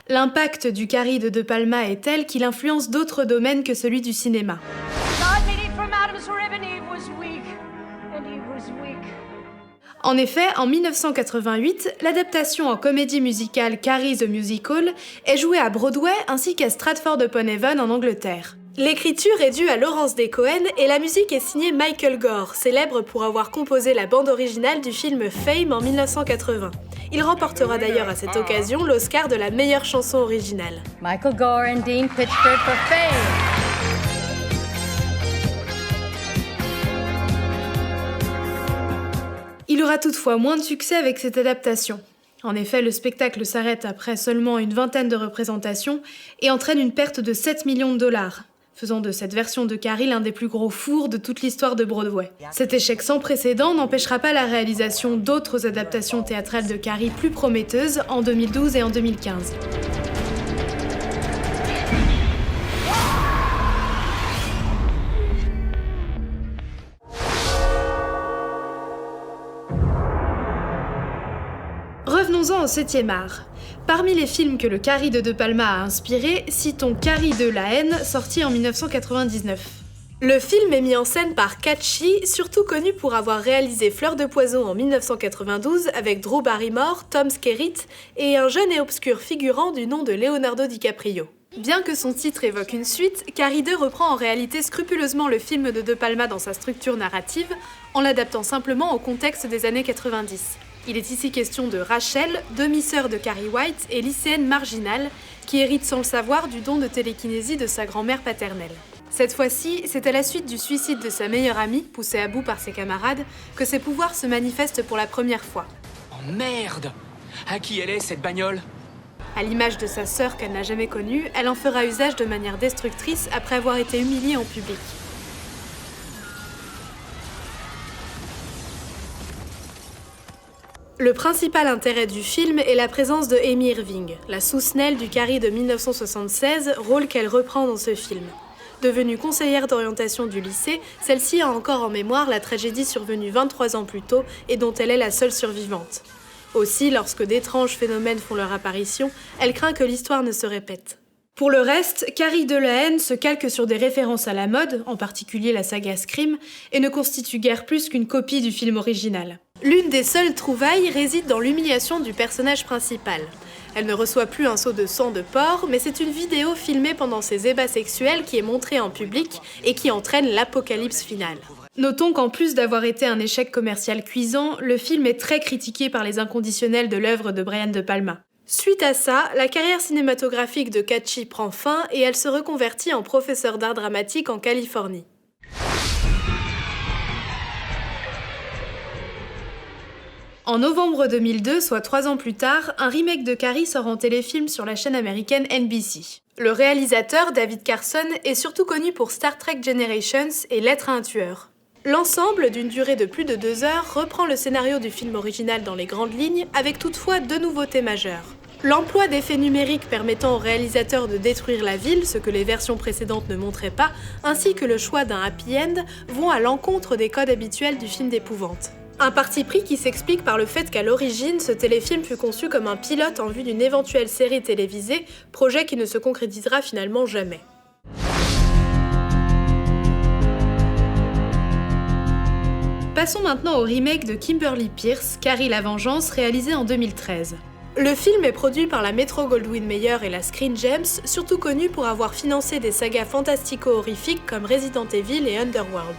L'impact du Carrie de De Palma est tel qu'il influence d'autres domaines que celui du cinéma. En effet, en 1988, l'adaptation en comédie musicale Carrie the Musical est jouée à Broadway ainsi qu'à Stratford-upon-Avon en Angleterre. L'écriture est due à Lawrence D. Cohen et la musique est signée Michael Gore, célèbre pour avoir composé la bande originale du film Fame en 1980. Il remportera d'ailleurs à cette occasion l'Oscar de la meilleure chanson originale. Michael Gore and Dean Pitchford for Fame. Il aura toutefois moins de succès avec cette adaptation. En effet, le spectacle s'arrête après seulement une vingtaine de représentations et entraîne une perte de 7 millions de dollars, faisant de cette version de Carrie l'un des plus gros fours de toute l'histoire de Broadway. Cet échec sans précédent n'empêchera pas la réalisation d'autres adaptations théâtrales de Carrie plus prometteuses en 2012 et en 2015. Revenons-en au 7e art. Parmi les films que le Carrie de De Palma a inspiré, citons Carrie 2 La haine, sorti en 1999. Le film est mis en scène par Katchi, surtout connu pour avoir réalisé Fleur de poison en 1992 avec Drew Barrymore, Tom Skerritt et un jeune et obscur figurant du nom de Leonardo DiCaprio. Bien que son titre évoque une suite, Carrie 2 reprend en réalité scrupuleusement le film de De Palma dans sa structure narrative, en l'adaptant simplement au contexte des années 90. Il est ici question de Rachel, demi-sœur de Carrie White et lycéenne marginale, qui hérite sans le savoir du don de télékinésie de sa grand-mère paternelle. Cette fois-ci, c'est à la suite du suicide de sa meilleure amie, poussée à bout par ses camarades, que ses pouvoirs se manifestent pour la première fois. Oh merde! À qui elle est, cette bagnole? À l'image de sa sœur qu'elle n'a jamais connue, elle en fera usage de manière destructrice après avoir été humiliée en public. Le principal intérêt du film est la présence de Amy Irving, la sous-Snell du Carrie de 1976, rôle qu'elle reprend dans ce film. Devenue conseillère d'orientation du lycée, celle-ci a encore en mémoire la tragédie survenue 23 ans plus tôt et dont elle est la seule survivante. Aussi, lorsque d'étranges phénomènes font leur apparition, elle craint que l'histoire ne se répète. Pour le reste, Carrie de la haine se calque sur des références à la mode, en particulier la saga Scream, et ne constitue guère plus qu'une copie du film original. L'une des seules trouvailles réside dans l'humiliation du personnage principal. Elle ne reçoit plus un seau de sang de porc, mais c'est une vidéo filmée pendant ses ébats sexuels qui est montrée en public et qui entraîne l'apocalypse finale. Notons qu'en plus d'avoir été un échec commercial cuisant, le film est très critiqué par les inconditionnels de l'œuvre de Brian De Palma. Suite à ça, la carrière cinématographique de Katchi prend fin et elle se reconvertit en professeure d'art dramatique en Californie. En novembre 2002, soit 3 ans plus tard, un remake de Carrie sort en téléfilm sur la chaîne américaine NBC. Le réalisateur, David Carson, est surtout connu pour Star Trek Generations et Lettre à un tueur. L'ensemble, d'une durée de plus de 2 heures, reprend le scénario du film original dans les grandes lignes, avec toutefois 2 nouveautés majeures. L'emploi d'effets numériques permettant au réalisateur de détruire la ville, ce que les versions précédentes ne montraient pas, ainsi que le choix d'un happy end, vont à l'encontre des codes habituels du film d'épouvante. Un parti pris qui s'explique par le fait qu'à l'origine, ce téléfilm fut conçu comme un pilote en vue d'une éventuelle série télévisée, projet qui ne se concrétisera finalement jamais. Passons maintenant au remake de Kimberly Peirce, Carrie la Vengeance, réalisé en 2013. Le film est produit par la Metro-Goldwyn-Mayer et la Screen Gems, surtout connus pour avoir financé des sagas fantastico-horrifiques comme Resident Evil et Underworld.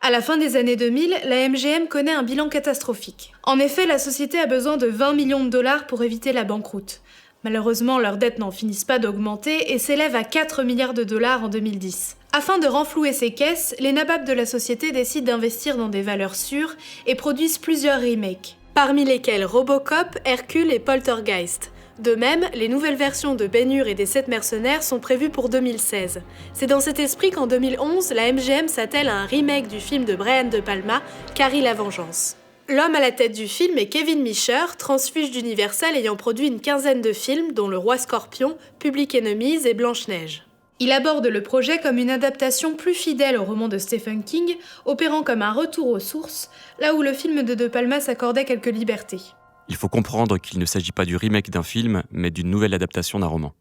À la fin des années 2000, la MGM connaît un bilan catastrophique. En effet, la société a besoin de 20 millions de dollars pour éviter la banqueroute. Malheureusement, leurs dettes n'en finissent pas d'augmenter et s'élèvent à 4 milliards de dollars en 2010. Afin de renflouer ces caisses, les nababs de la société décident d'investir dans des valeurs sûres et produisent plusieurs remakes, parmi lesquels Robocop, Hercule et Poltergeist. De même, les nouvelles versions de Ben-Hur et des 7 mercenaires sont prévues pour 2016. C'est dans cet esprit qu'en 2011, la MGM s'attelle à un remake du film de Brian De Palma, Carrie la Vengeance. L'homme à la tête du film est Kevin Misher, transfuge d'Universal ayant produit une quinzaine de films, dont Le Roi Scorpion, Public Enemies et Blanche-Neige. Il aborde le projet comme une adaptation plus fidèle au roman de Stephen King, opérant comme un retour aux sources, là où le film de De Palma s'accordait quelques libertés. Il faut comprendre qu'il ne s'agit pas du remake d'un film, mais d'une nouvelle adaptation d'un roman.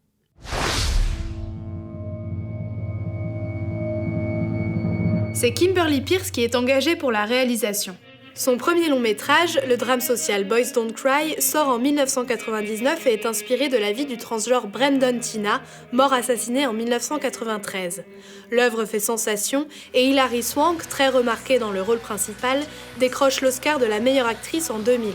C'est Kimberly Peirce qui est engagée pour la réalisation. Son premier long métrage, le drame social Boys Don't Cry, sort en 1999 et est inspiré de la vie du transgenre Brendan Teena, mort assassiné en 1993. L'œuvre fait sensation et Hilary Swank, très remarquée dans le rôle principal, décroche l'Oscar de la meilleure actrice en 2000.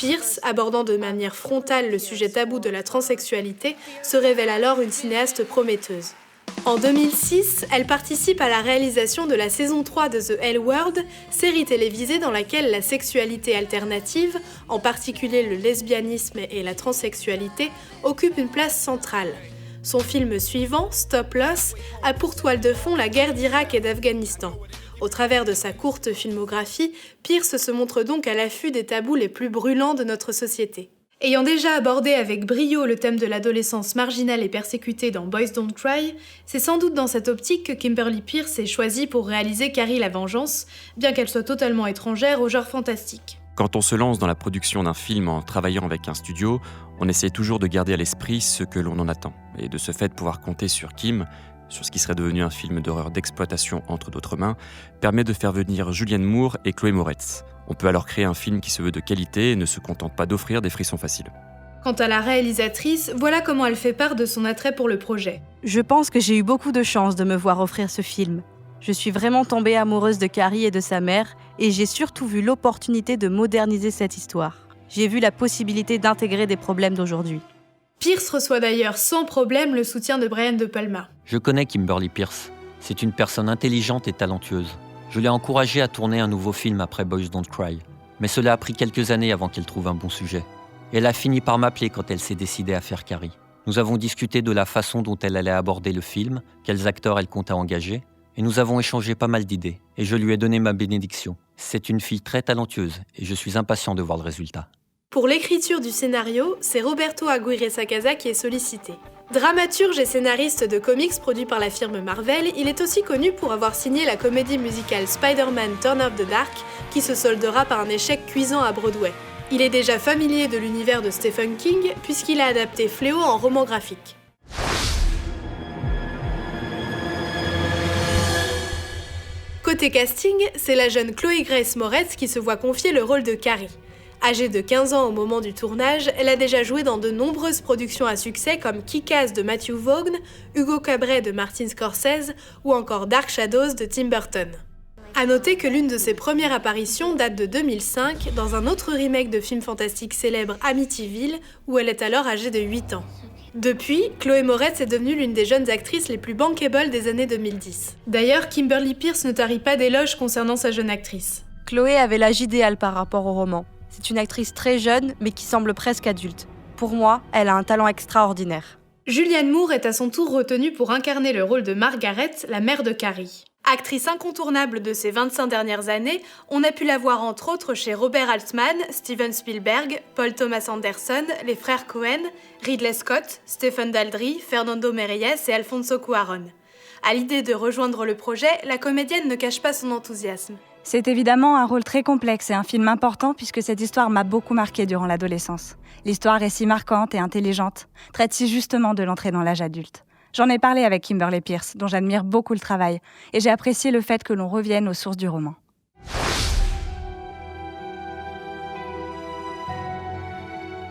Peirce, abordant de manière frontale le sujet tabou de la transsexualité, se révèle alors une cinéaste prometteuse. En 2006, elle participe à la réalisation de la saison 3 de The L Word, série télévisée dans laquelle la sexualité alternative, en particulier le lesbianisme et la transsexualité, occupe une place centrale. Son film suivant, Stop Loss, a pour toile de fond la guerre d'Irak et d'Afghanistan. Au travers de sa courte filmographie, Peirce se montre donc à l'affût des tabous les plus brûlants de notre société. Ayant déjà abordé avec brio le thème de l'adolescence marginale et persécutée dans Boys Don't Cry, c'est sans doute dans cette optique que Kimberly Peirce est choisie pour réaliser Carrie la Vengeance, bien qu'elle soit totalement étrangère au genre fantastique. Quand on se lance dans la production d'un film en travaillant avec un studio, on essaie toujours de garder à l'esprit ce que l'on en attend, et de ce fait pouvoir compter sur Kim, sur ce qui serait devenu un film d'horreur d'exploitation entre d'autres mains, permet de faire venir Julianne Moore et Chloé Moretz. On peut alors créer un film qui se veut de qualité et ne se contente pas d'offrir des frissons faciles. Quant à la réalisatrice, voilà comment elle fait part de son attrait pour le projet. Je pense que j'ai eu beaucoup de chance de me voir offrir ce film. Je suis vraiment tombée amoureuse de Carrie et de sa mère, et j'ai surtout vu l'opportunité de moderniser cette histoire. J'ai vu la possibilité d'intégrer des problèmes d'aujourd'hui. Peirce reçoit d'ailleurs sans problème le soutien de Brian De Palma. Je connais Kimberly Peirce. C'est une personne intelligente et talentueuse. Je l'ai encouragée à tourner un nouveau film après Boys Don't Cry. Mais cela a pris quelques années avant qu'elle trouve un bon sujet. Elle a fini par m'appeler quand elle s'est décidée à faire Carrie. Nous avons discuté de la façon dont elle allait aborder le film, quels acteurs elle comptait engager, et nous avons échangé pas mal d'idées. Et je lui ai donné ma bénédiction. C'est une fille très talentueuse et je suis impatient de voir le résultat. Pour l'écriture du scénario, c'est Roberto Aguirre-Sacasa qui est sollicité. Dramaturge et scénariste de comics produits par la firme Marvel, il est aussi connu pour avoir signé la comédie musicale Spider-Man Turn of the Dark, qui se soldera par un échec cuisant à Broadway. Il est déjà familier de l'univers de Stephen King, puisqu'il a adapté Fléau en roman graphique. Côté casting, c'est la jeune Chloé Grace Moretz qui se voit confier le rôle de Carrie. Âgée de 15 ans au moment du tournage, elle a déjà joué dans de nombreuses productions à succès comme Kick-Ass de Matthew Vaughn, Hugo Cabret de Martin Scorsese ou encore Dark Shadows de Tim Burton. À noter que l'une de ses premières apparitions date de 2005 dans un autre remake de film fantastique célèbre Amityville où elle est alors âgée de 8 ans. Depuis, Chloé Moretz est devenue l'une des jeunes actrices les plus bankable des années 2010. D'ailleurs, Kimberly Peirce ne tarit pas d'éloges concernant sa jeune actrice. Chloé avait l'âge idéal par rapport au roman. C'est une actrice très jeune, mais qui semble presque adulte. Pour moi, elle a un talent extraordinaire. Julianne Moore est à son tour retenue pour incarner le rôle de Margaret, la mère de Carrie. Actrice incontournable de ces 25 dernières années, on a pu la voir entre autres chez Robert Altman, Steven Spielberg, Paul Thomas Anderson, les frères Coen, Ridley Scott, Stephen Daldry, Fernando Meirelles et Alfonso Cuarón. À l'idée de rejoindre le projet, la comédienne ne cache pas son enthousiasme. C'est évidemment un rôle très complexe et un film important puisque cette histoire m'a beaucoup marquée durant l'adolescence. L'histoire est si marquante et intelligente, traite si justement de l'entrée dans l'âge adulte. J'en ai parlé avec Kimberly Peirce, dont j'admire beaucoup le travail, et j'ai apprécié le fait que l'on revienne aux sources du roman.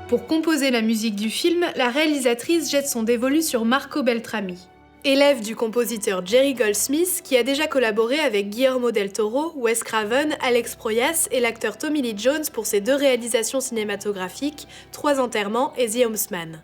Pour composer la musique du film, la réalisatrice jette son dévolu sur Marco Beltrami. Élève du compositeur Jerry Goldsmith, qui a déjà collaboré avec Guillermo del Toro, Wes Craven, Alex Proyas et l'acteur Tommy Lee Jones pour ses 2 réalisations cinématographiques, 3 enterrements et The Homesman.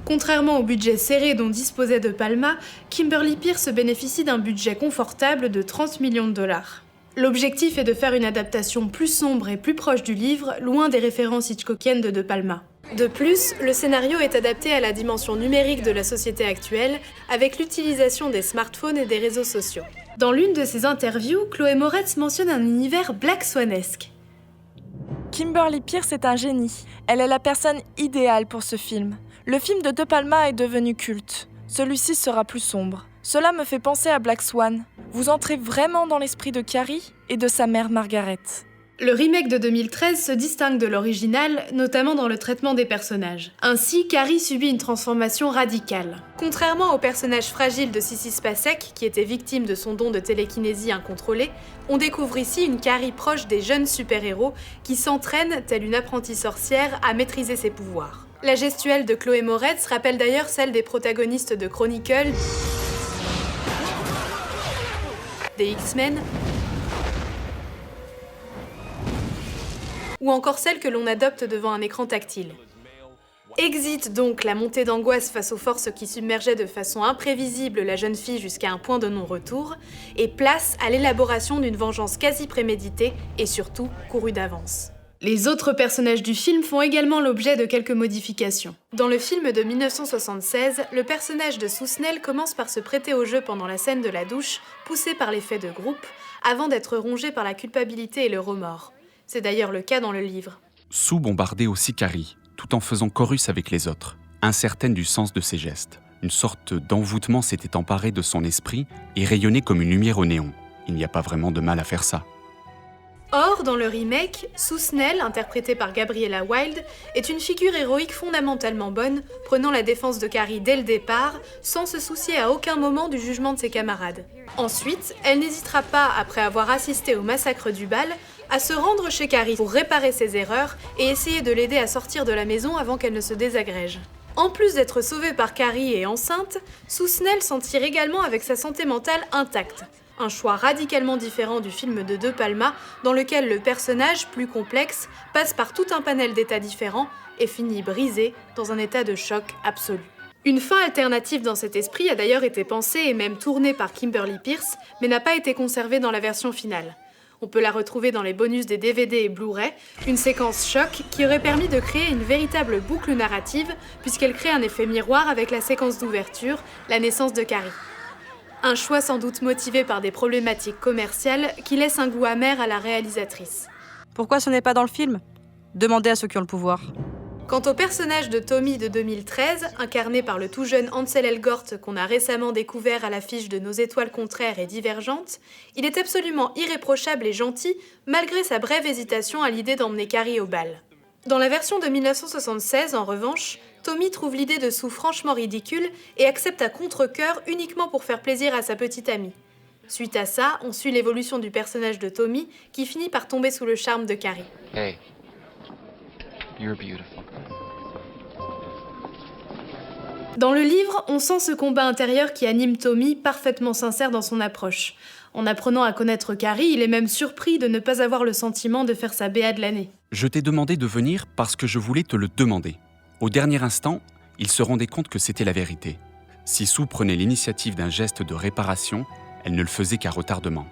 Contrairement au budget serré dont disposait De Palma, Kimberly Peirce bénéficie d'un budget confortable de 30 millions de dollars. L'objectif est de faire une adaptation plus sombre et plus proche du livre, loin des références hitchcockiennes de Palma. De plus, le scénario est adapté à la dimension numérique de la société actuelle, avec l'utilisation des smartphones et des réseaux sociaux. Dans l'une de ses interviews, Chloé Moretz mentionne un univers Black Swanesque. Kimberly Peirce est un génie. Elle est la personne idéale pour ce film. Le film de De Palma est devenu culte. Celui-ci sera plus sombre. Cela me fait penser à Black Swan. Vous entrez vraiment dans l'esprit de Carrie et de sa mère Margaret. Le remake de 2013 se distingue de l'original, notamment dans le traitement des personnages. Ainsi, Carrie subit une transformation radicale. Contrairement au personnage fragile de Sissy Spacek, qui était victime de son don de télékinésie incontrôlée, on découvre ici une Carrie proche des jeunes super-héros qui s'entraîne, telle une apprentie sorcière, à maîtriser ses pouvoirs. La gestuelle de Chloé Moretz rappelle d'ailleurs celle des protagonistes de Chronicle, des X-Men, ou encore celle que l'on adopte devant un écran tactile. Exit donc la montée d'angoisse face aux forces qui submergeaient de façon imprévisible la jeune fille jusqu'à un point de non-retour, et place à l'élaboration d'une vengeance quasi préméditée et surtout courue d'avance. Les autres personnages du film font également l'objet de quelques modifications. Dans le film de 1976, le personnage de Sue Snell commence par se prêter au jeu pendant la scène de la douche, poussé par l'effet de groupe, avant d'être rongé par la culpabilité et le remords. C'est d'ailleurs le cas dans le livre. Sue bombardait aussi Carrie, tout en faisant chorus avec les autres, incertaine du sens de ses gestes. Une sorte d'envoûtement s'était emparé de son esprit et rayonnait comme une lumière au néon. Il n'y a pas vraiment de mal à faire ça. Or, dans le remake, Sue Snell, interprétée par Gabriella Wilde, est une figure héroïque fondamentalement bonne, prenant la défense de Carrie dès le départ, sans se soucier à aucun moment du jugement de ses camarades. Ensuite, elle n'hésitera pas, après avoir assisté au massacre du bal, à se rendre chez Carrie pour réparer ses erreurs et essayer de l'aider à sortir de la maison avant qu'elle ne se désagrège. En plus d'être sauvée par Carrie et enceinte, Sue Snell s'en tire également avec sa santé mentale intacte. Un choix radicalement différent du film de De Palma, dans lequel le personnage, plus complexe, passe par tout un panel d'états différents et finit brisé dans un état de choc absolu. Une fin alternative dans cet esprit a d'ailleurs été pensée et même tournée par Kimberly Peirce, mais n'a pas été conservée dans la version finale. On peut la retrouver dans les bonus des DVD et Blu-ray, une séquence choc qui aurait permis de créer une véritable boucle narrative, puisqu'elle crée un effet miroir avec la séquence d'ouverture, la naissance de Carrie. Un choix sans doute motivé par des problématiques commerciales qui laisse un goût amer à la réalisatrice. Pourquoi ce n'est pas dans le film ? Demandez à ceux qui ont le pouvoir. Quant au personnage de Tommy de 2013, incarné par le tout jeune Ansel Elgort qu'on a récemment découvert à l'affiche de Nos étoiles contraires et divergentes, il est absolument irréprochable et gentil malgré sa brève hésitation à l'idée d'emmener Carrie au bal. Dans la version de 1976, en revanche, Tommy trouve l'idée de Sue franchement ridicule et accepte à contre-cœur uniquement pour faire plaisir à sa petite amie. Suite à ça, on suit l'évolution du personnage de Tommy qui finit par tomber sous le charme de Carrie. Hey, you're beautiful. Dans le livre, on sent ce combat intérieur qui anime Tommy, parfaitement sincère dans son approche. En apprenant à connaître Carrie, il est même surpris de ne pas avoir le sentiment de faire sa BA de l'année. Je t'ai demandé de venir parce que je voulais te le demander. Au dernier instant, il se rendait compte que c'était la vérité. Si Sue prenait l'initiative d'un geste de réparation, elle ne le faisait qu'à retardement.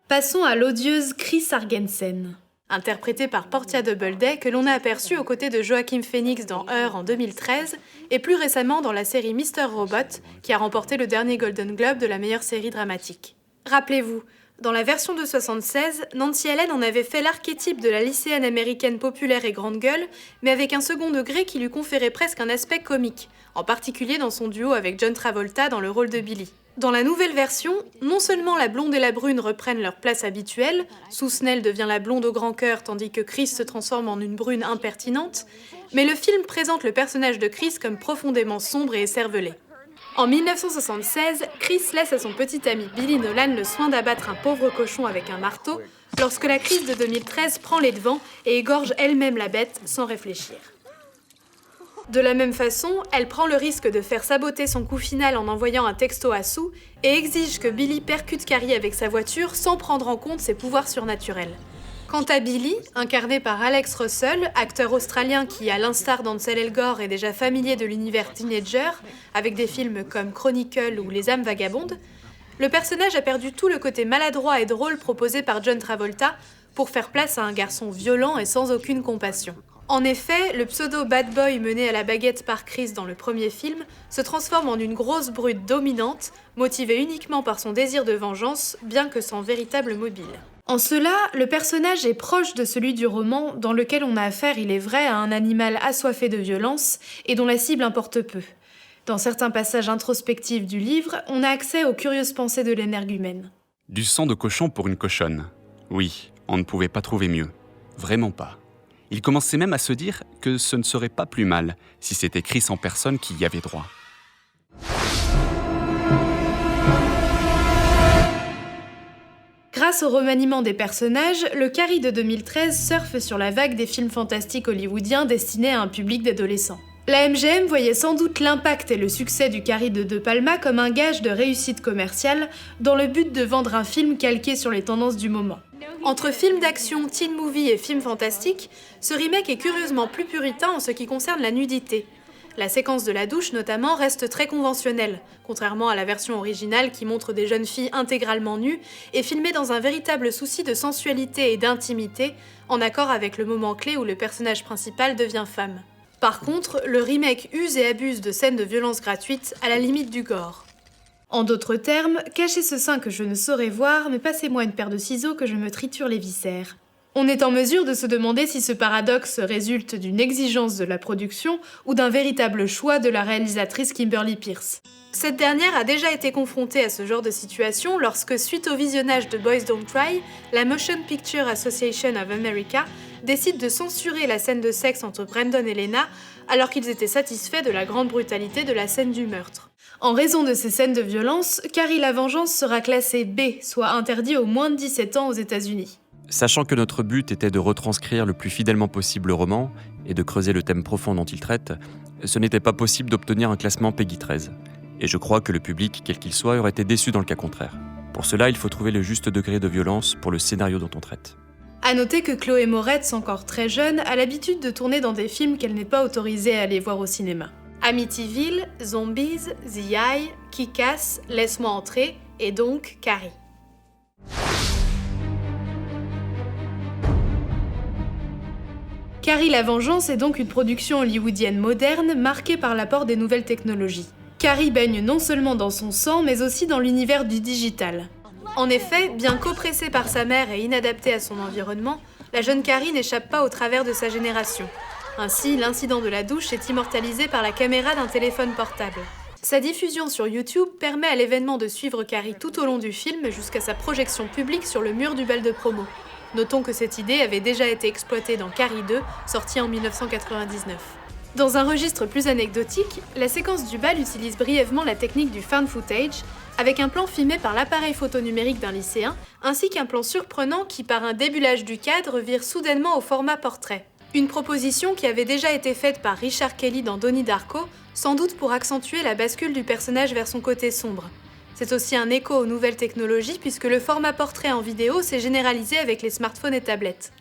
Passons à l'odieuse Chris Argensen, interprétée par Portia Doubleday, que l'on a aperçue aux côtés de Joaquin Phoenix dans Her en 2013, et plus récemment dans la série Mr. Robot, qui a remporté le dernier Golden Globe de la meilleure série dramatique. Rappelez-vous, dans la version de 76, Nancy Allen en avait fait l'archétype de la lycéenne américaine populaire et grande gueule, mais avec un second degré qui lui conférait presque un aspect comique, en particulier dans son duo avec John Travolta dans le rôle de Billy. Dans la nouvelle version, non seulement la blonde et la brune reprennent leur place habituelle, Sue Snell devient la blonde au grand cœur tandis que Chris se transforme en une brune impertinente, mais le film présente le personnage de Chris comme profondément sombre et écervelé. En 1976, Chris laisse à son petit ami Billy Nolan le soin d'abattre un pauvre cochon avec un marteau, lorsque la Chris de 2013 prend les devants et égorge elle-même la bête sans réfléchir. De la même façon, elle prend le risque de faire saboter son coup final en envoyant un texto à Sue et exige que Billy percute Carrie avec sa voiture sans prendre en compte ses pouvoirs surnaturels. Quant à Billy, incarné par Alex Russell, acteur australien qui, à l'instar d'Ansel Elgort, est déjà familier de l'univers teenager, avec des films comme Chronicle ou Les âmes vagabondes, le personnage a perdu tout le côté maladroit et drôle proposé par John Travolta pour faire place à un garçon violent et sans aucune compassion. En effet, le pseudo bad boy mené à la baguette par Chris dans le premier film se transforme en une grosse brute dominante, motivée uniquement par son désir de vengeance, bien que sans véritable mobile. En cela, le personnage est proche de celui du roman, dans lequel on a affaire, il est vrai, à un animal assoiffé de violence et dont la cible importe peu. Dans certains passages introspectifs du livre, on a accès aux curieuses pensées de l'énergumène. Du sang de cochon pour une cochonne. Oui, on ne pouvait pas trouver mieux. Vraiment pas. Il commençait même à se dire que ce ne serait pas plus mal si c'était Chris en personne qui y avait droit. Grâce au remaniement des personnages, le Carrie de 2013 surfe sur la vague des films fantastiques hollywoodiens destinés à un public d'adolescents. La MGM voyait sans doute l'impact et le succès du Carrie de De Palma comme un gage de réussite commerciale dans le but de vendre un film calqué sur les tendances du moment. Entre films d'action, teen movie et films fantastiques, ce remake est curieusement plus puritain en ce qui concerne la nudité. La séquence de la douche notamment reste très conventionnelle, contrairement à la version originale qui montre des jeunes filles intégralement nues et filmées dans un véritable souci de sensualité et d'intimité, en accord avec le moment clé où le personnage principal devient femme. Par contre, le remake use et abuse de scènes de violence gratuites à la limite du gore. En d'autres termes, cachez ce sein que je ne saurais voir, mais passez-moi une paire de ciseaux que je me triture les viscères. On est en mesure de se demander si ce paradoxe résulte d'une exigence de la production ou d'un véritable choix de la réalisatrice Kimberly Peirce. Cette dernière a déjà été confrontée à ce genre de situation lorsque, suite au visionnage de Boys Don't Cry, la Motion Picture Association of America décide de censurer la scène de sexe entre Brandon et Lena alors qu'ils étaient satisfaits de la grande brutalité de la scène du meurtre. En raison de ces scènes de violence, Carrie la Vengeance sera classée B, soit interdit aux moins de 17 ans aux États-Unis. Sachant que notre but était de retranscrire le plus fidèlement possible le roman et de creuser le thème profond dont il traite, ce n'était pas possible d'obtenir un classement Peggy 13. Et je crois que le public, quel qu'il soit, aurait été déçu dans le cas contraire. Pour cela, il faut trouver le juste degré de violence pour le scénario dont on traite. À noter que Chloé Moretz, encore très jeune, a l'habitude de tourner dans des films qu'elle n'est pas autorisée à aller voir au cinéma. Amityville, Zombies, The Eye, Kick-Ass, Laisse-moi entrer, et donc Carrie. Carrie la Vengeance est donc une production hollywoodienne moderne marquée par l'apport des nouvelles technologies. Carrie baigne non seulement dans son sang, mais aussi dans l'univers du digital. En effet, bien qu'oppressée par sa mère et inadaptée à son environnement, la jeune Carrie n'échappe pas au travers de sa génération. Ainsi, l'incident de la douche est immortalisé par la caméra d'un téléphone portable. Sa diffusion sur YouTube permet à l'événement de suivre Carrie tout au long du film jusqu'à sa projection publique sur le mur du bal de promo. Notons que cette idée avait déjà été exploitée dans Carrie 2, sorti en 1999. Dans un registre plus anecdotique, la séquence du bal utilise brièvement la technique du found footage, avec un plan filmé par l'appareil photo numérique d'un lycéen, ainsi qu'un plan surprenant qui, par un débulage du cadre, vire soudainement au format portrait. Une proposition qui avait déjà été faite par Richard Kelly dans Donnie Darko, sans doute pour accentuer la bascule du personnage vers son côté sombre. C'est aussi un écho aux nouvelles technologies puisque le format portrait en vidéo s'est généralisé avec les smartphones et tablettes.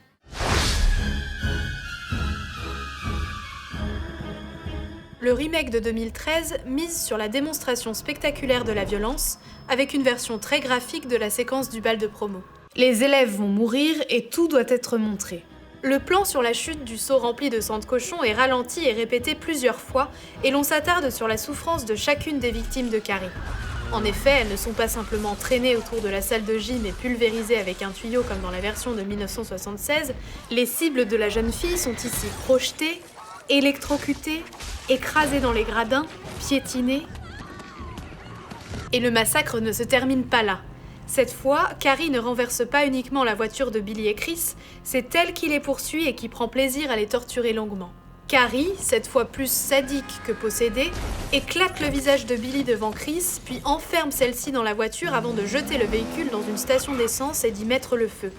Le remake de 2013 mise sur la démonstration spectaculaire de la violence, avec une version très graphique de la séquence du bal de promo. Les élèves vont mourir et tout doit être montré. Le plan sur la chute du seau rempli de sang de cochon est ralenti et répété plusieurs fois, et l'on s'attarde sur la souffrance de chacune des victimes de Carrie. En effet, elles ne sont pas simplement traînées autour de la salle de gym et pulvérisées avec un tuyau comme dans la version de 1976, les cibles de la jeune fille sont ici projetées, électrocutées, écrasées dans les gradins, piétinées. Et le massacre ne se termine pas là. Cette fois, Carrie ne renverse pas uniquement la voiture de Billy et Chris, c'est elle qui les poursuit et qui prend plaisir à les torturer longuement. Carrie, cette fois plus sadique que possédée, éclate le visage de Billy devant Chris, puis enferme celle-ci dans la voiture avant de jeter le véhicule dans une station d'essence et d'y mettre le feu.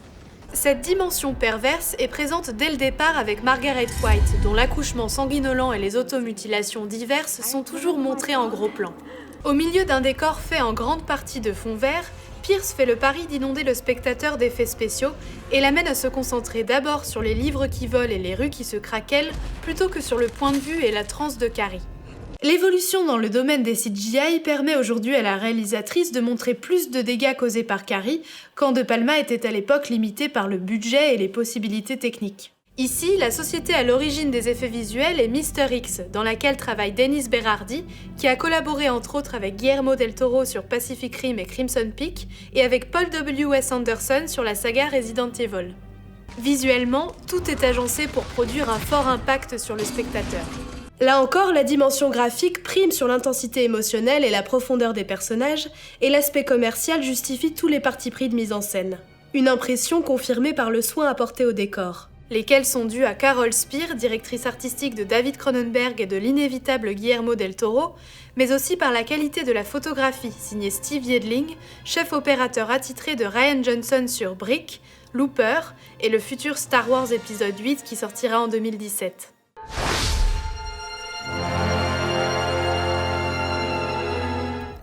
Cette dimension perverse est présente dès le départ avec Margaret White, dont l'accouchement sanguinolent et les automutilations diverses sont toujours montrés en gros plan. Au milieu d'un décor fait en grande partie de fond vert, Peirce fait le pari d'inonder le spectateur d'effets spéciaux et l'amène à se concentrer d'abord sur les livres qui volent et les rues qui se craquellent, plutôt que sur le point de vue et la transe de Carrie. L'évolution dans le domaine des CGI permet aujourd'hui à la réalisatrice de montrer plus de dégâts causés par Carrie, quand De Palma était à l'époque limité par le budget et les possibilités techniques. Ici, la société à l'origine des effets visuels est Mr. X, dans laquelle travaille Dennis Berardi, qui a collaboré entre autres avec Guillermo del Toro sur Pacific Rim et Crimson Peak, et avec Paul W.S. Anderson sur la saga Resident Evil. Visuellement, tout est agencé pour produire un fort impact sur le spectateur. Là encore, la dimension graphique prime sur l'intensité émotionnelle et la profondeur des personnages, et l'aspect commercial justifie tous les partis pris de mise en scène. Une impression confirmée par le soin apporté au décor, lesquels sont dus à Carol Spear, directrice artistique de David Cronenberg et de l'inévitable Guillermo del Toro, mais aussi par la qualité de la photographie, signée Steve Yedling, chef opérateur attitré de Rian Johnson sur Brick, Looper et le futur Star Wars épisode 8 qui sortira en 2017.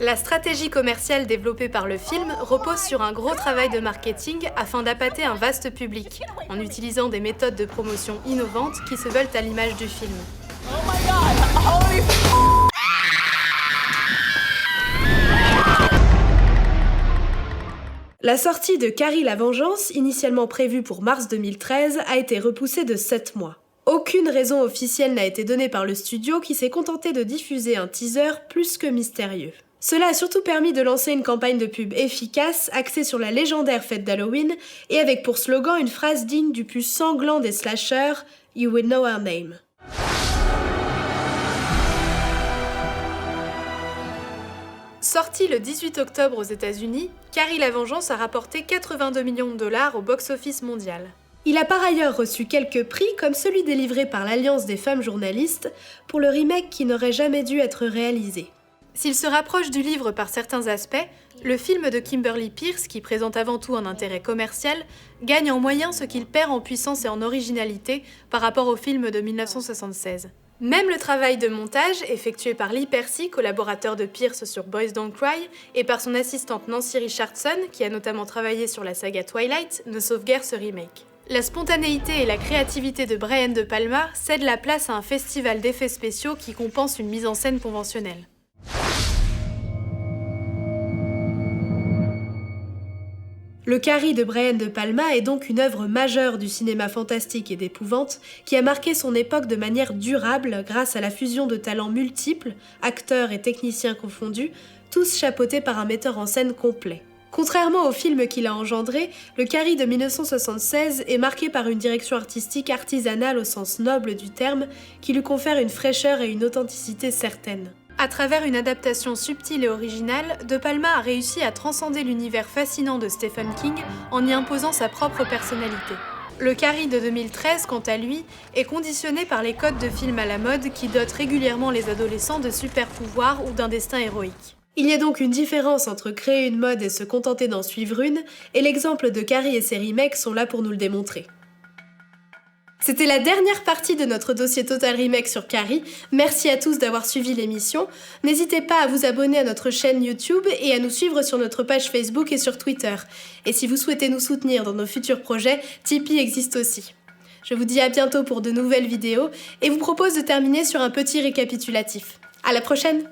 La stratégie commerciale développée par le film repose sur un gros travail de marketing afin d'appâter un vaste public, en utilisant des méthodes de promotion innovantes qui se veulent à l'image du film. La sortie de Carrie la Vengeance, initialement prévue pour mars 2013, a été repoussée de 7 mois. Aucune raison officielle n'a été donnée par le studio qui s'est contenté de diffuser un teaser plus que mystérieux. Cela a surtout permis de lancer une campagne de pub efficace, axée sur la légendaire fête d'Halloween, et avec pour slogan une phrase digne du plus sanglant des slashers « You will know our name ». Sorti le 18 octobre aux États-Unis, Carrie la Vengeance a rapporté 82 millions de $ au box-office mondial. Il a par ailleurs reçu quelques prix comme celui délivré par l'Alliance des femmes journalistes pour le remake qui n'aurait jamais dû être réalisé. S'il se rapproche du livre par certains aspects, le film de Kimberly Peirce, qui présente avant tout un intérêt commercial, gagne en moyens ce qu'il perd en puissance et en originalité par rapport au film de 1976. Même le travail de montage, effectué par Lee Percy, collaborateur de Peirce sur Boys Don't Cry, et par son assistante Nancy Richardson, qui a notamment travaillé sur la saga Twilight, ne sauve guère ce remake. La spontanéité et la créativité de Brian De Palma cèdent la place à un festival d'effets spéciaux qui compense une mise en scène conventionnelle. Le Carrie de Brian De Palma est donc une œuvre majeure du cinéma fantastique et d'épouvante qui a marqué son époque de manière durable grâce à la fusion de talents multiples, acteurs et techniciens confondus, tous chapeautés par un metteur en scène complet. Contrairement au film qu'il a engendré, le Carrie de 1976 est marqué par une direction artistique artisanale au sens noble du terme qui lui confère une fraîcheur et une authenticité certaines. À travers une adaptation subtile et originale, De Palma a réussi à transcender l'univers fascinant de Stephen King en y imposant sa propre personnalité. Le Carrie de 2013, quant à lui, est conditionné par les codes de films à la mode qui dotent régulièrement les adolescents de super-pouvoirs ou d'un destin héroïque. Il y a donc une différence entre créer une mode et se contenter d'en suivre une, et l'exemple de Carrie et ses remakes sont là pour nous le démontrer. C'était la dernière partie de notre dossier Total Remake sur Carrie. Merci à tous d'avoir suivi l'émission. N'hésitez pas à vous abonner à notre chaîne YouTube et à nous suivre sur notre page Facebook et sur Twitter. Et si vous souhaitez nous soutenir dans nos futurs projets, Tipeee existe aussi. Je vous dis à bientôt pour de nouvelles vidéos et vous propose de terminer sur un petit récapitulatif. À la prochaine!